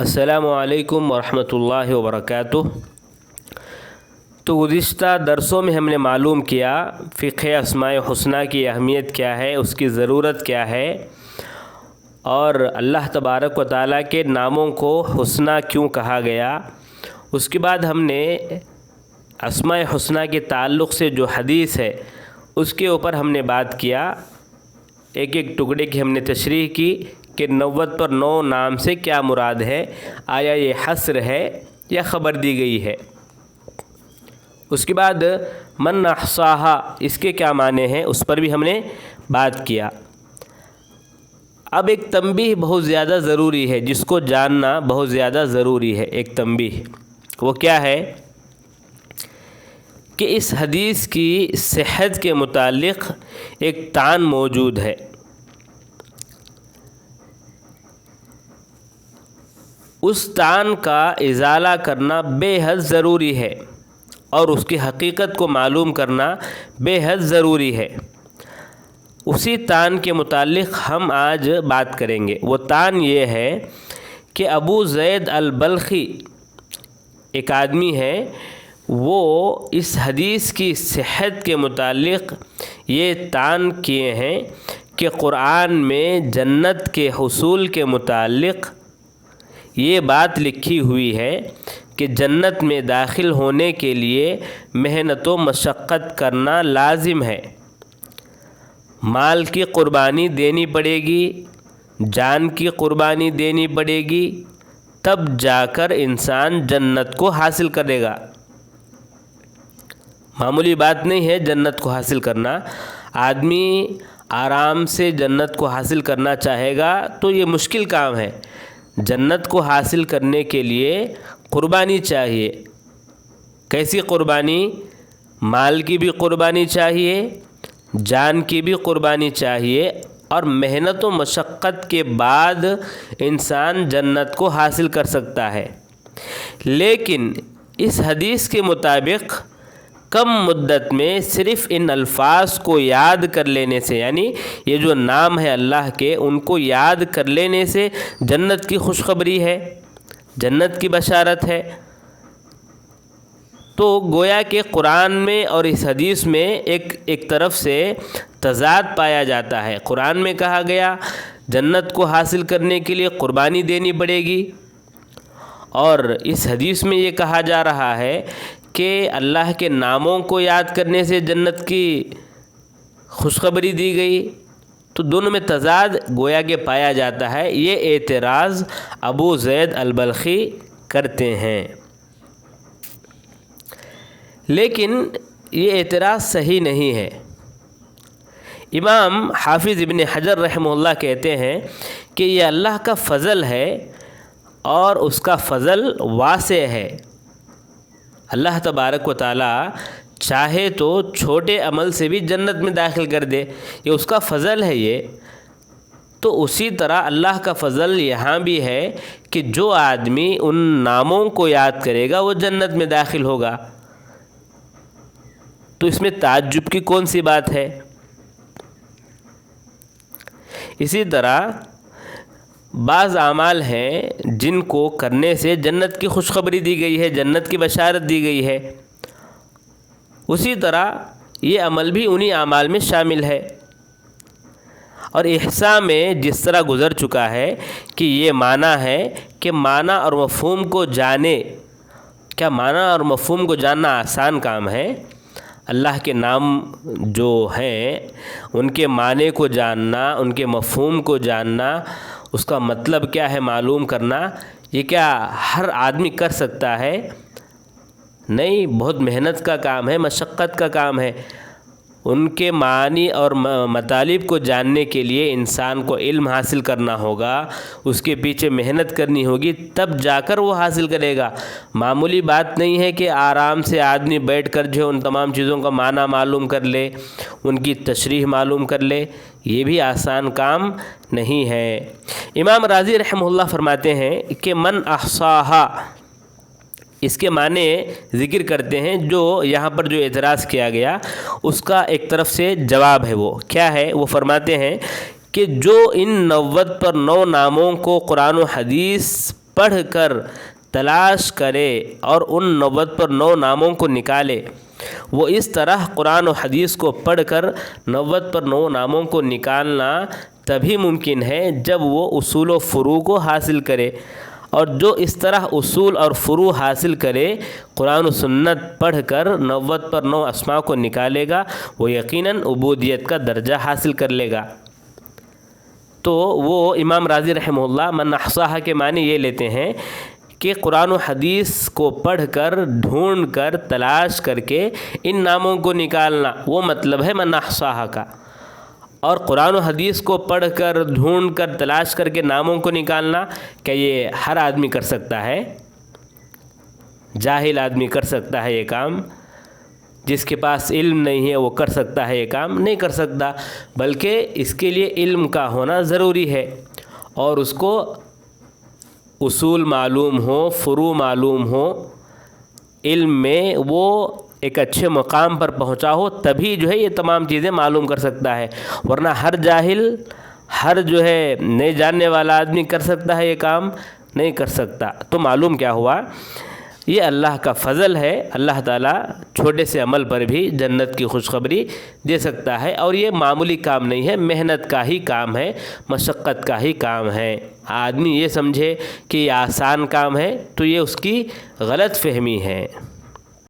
السلام علیکم ورحمۃ اللہ وبرکاتہ۔ تو گزشتہ درسوں میں ہم نے معلوم کیا فقہ اسماء الحسنی کی اہمیت کیا ہے، اس کی ضرورت کیا ہے، اور اللہ تبارک و تعالیٰ کے ناموں کو حسنی کیوں کہا گیا۔ اس کے بعد ہم نے اسماء الحسنی کے تعلق سے جو حدیث ہے اس کے اوپر ہم نے بات کیا، ایک ایک ٹکڑے کی ہم نے تشریح کی کہ 90 پر 9 نام سے کیا مراد ہے، آیا یہ حصر ہے یا خبر دی گئی ہے۔ اس کے بعد من احصاہا اس کے کیا معنی ہیں، اس پر بھی ہم نے بات کیا۔ اب ایک تنبیہ بہت زیادہ ضروری ہے، جس کو جاننا بہت زیادہ ضروری ہے۔ ایک تنبیہ وہ کیا ہے کہ اس حدیث کی صحت کے متعلق ایک طعن موجود ہے۔ اس طعن کا ازالہ کرنا بے حد ضروری ہے اور اس کی حقیقت کو معلوم کرنا بے حد ضروری ہے۔ اسی طعن کے متعلق ہم آج بات کریں گے۔ وہ طعن یہ ہے کہ ابو زید البلخی ایک آدمی ہے، وہ اس حدیث کی صحت کے متعلق یہ طعن کیے ہیں کہ قرآن میں جنت کے حصول کے متعلق یہ بات لکھی ہوئی ہے کہ جنت میں داخل ہونے کے لیے محنت و مشقت کرنا لازم ہے، مال کی قربانی دینی پڑے گی، جان کی قربانی دینی پڑے گی، تب جا کر انسان جنت کو حاصل کرے گا۔ معمولی بات نہیں ہے جنت کو حاصل کرنا۔ آدمی آرام سے جنت کو حاصل کرنا چاہے گا تو یہ مشکل کام ہے۔ جنت کو حاصل کرنے کے لیے قربانی چاہیے۔ کیسی قربانی؟ مال کی بھی قربانی چاہیے، جان کی بھی قربانی چاہیے، اور محنت و مشقت کے بعد انسان جنت کو حاصل کر سکتا ہے۔ لیکن اس حدیث کے مطابق کم مدت میں صرف ان الفاظ کو یاد کر لینے سے، یعنی یہ جو نام ہے اللہ کے، ان کو یاد کر لینے سے جنت کی خوشخبری ہے، جنت کی بشارت ہے۔ تو گویا کہ قرآن میں اور اس حدیث میں ایک طرف سے تضاد پایا جاتا ہے۔ قرآن میں کہا گیا جنت کو حاصل کرنے کے لیے قربانی دینی پڑے گی، اور اس حدیث میں یہ کہا جا رہا ہے کہ اللہ کے ناموں کو یاد کرنے سے جنت کی خوشخبری دی گئی۔ تو دونوں میں تضاد گویا کہ پایا جاتا ہے۔ یہ اعتراض ابو زید البلخی کرتے ہیں، لیکن یہ اعتراض صحیح نہیں ہے۔ امام حافظ ابن حجر رحمہ اللہ کہتے ہیں کہ یہ اللہ کا فضل ہے اور اس کا فضل واسع ہے۔ اللہ تبارک و تعالیٰ چاہے تو چھوٹے عمل سے بھی جنت میں داخل کر دے، یہ اس کا فضل ہے۔ یہ تو اسی طرح اللہ کا فضل یہاں بھی ہے کہ جو آدمی ان ناموں کو یاد کرے گا وہ جنت میں داخل ہوگا۔ تو اس میں تعجب کی کون سی بات ہے؟ اسی طرح بعض اعمال ہیں جن کو کرنے سے جنت کی خوشخبری دی گئی ہے، جنت کی بشارت دی گئی ہے، اسی طرح یہ عمل بھی انہی اعمال میں شامل ہے۔ اور احصاء میں جس طرح گزر چکا ہے کہ یہ معنی ہے کہ معنی اور مفہوم کو جانے۔ کیا معنی اور مفہوم کو جاننا آسان کام ہے؟ اللہ کے نام جو ہیں ان کے معنی کو جاننا، ان کے مفہوم کو جاننا، اس کا مطلب کیا ہے معلوم کرنا، یہ کیا ہر آدمی کر سکتا ہے؟ نہیں، بہت محنت کا کام ہے، مشقت کا کام ہے۔ ان کے معنی اور مطالب کو جاننے کے لیے انسان کو علم حاصل کرنا ہوگا، اس کے پیچھے محنت کرنی ہوگی، تب جا کر وہ حاصل کرے گا۔ معمولی بات نہیں ہے کہ آرام سے آدمی بیٹھ کر جو ان تمام چیزوں کا معنی معلوم کر لے، ان کی تشریح معلوم کر لے، یہ بھی آسان کام نہیں ہے۔ امام راضی رحمہ اللہ فرماتے ہیں کہ من احصاہا، اس کے معنی ذکر کرتے ہیں۔ جو یہاں پر جو اعتراض کیا گیا اس کا ایک طرف سے جواب ہے۔ وہ کیا ہے؟ وہ فرماتے ہیں کہ جو ان 90 پر 9 ناموں کو قرآن و حدیث پڑھ کر تلاش کرے اور ان 90 پر 9 ناموں کو نکالے۔ وہ اس طرح قرآن و حدیث کو پڑھ کر 90 پر 9 ناموں کو نکالنا تبھی ممکن ہے جب وہ اصول و فروع کو حاصل کرے، اور جو اس طرح اصول اور فروع حاصل کرے، قرآن و سنت پڑھ کر 90 پر 9 اسماء کو نکالے گا، وہ یقیناً عبودیت کا درجہ حاصل کر لے گا۔ تو وہ امام راضی رحمہ اللہ من احصاها کے معنی یہ لیتے ہیں کہ قرآن و حدیث کو پڑھ کر، ڈھونڈ کر، تلاش کر کے ان ناموں کو نکالنا، وہ مطلب ہے من احصاها کا۔ اور قرآن و حدیث کو پڑھ کر، ڈھونڈ کر، تلاش کر کے ناموں کو نکالنا، کیا یہ ہر آدمی کر سکتا ہے؟ جاہل آدمی کر سکتا ہے یہ کام؟ جس کے پاس علم نہیں ہے وہ کر سکتا ہے یہ کام؟ نہیں کر سکتا، بلکہ اس کے لیے علم کا ہونا ضروری ہے، اور اس کو اصول معلوم ہو، فروع معلوم ہو، علم میں وہ ایک اچھے مقام پر پہنچا ہو، تبھی جو ہے یہ تمام چیزیں معلوم کر سکتا ہے، ورنہ ہر جاہل، ہر جو ہے نہیں جاننے والا آدمی کر سکتا ہے یہ کام؟ نہیں کر سکتا۔ تو معلوم کیا ہوا؟ یہ اللہ کا فضل ہے، اللہ تعالیٰ چھوٹے سے عمل پر بھی جنت کی خوشخبری دے سکتا ہے، اور یہ معمولی کام نہیں ہے، محنت کا ہی کام ہے، مشقت کا ہی کام ہے۔ آدمی یہ سمجھے کہ یہ آسان کام ہے تو یہ اس کی غلط فہمی ہے۔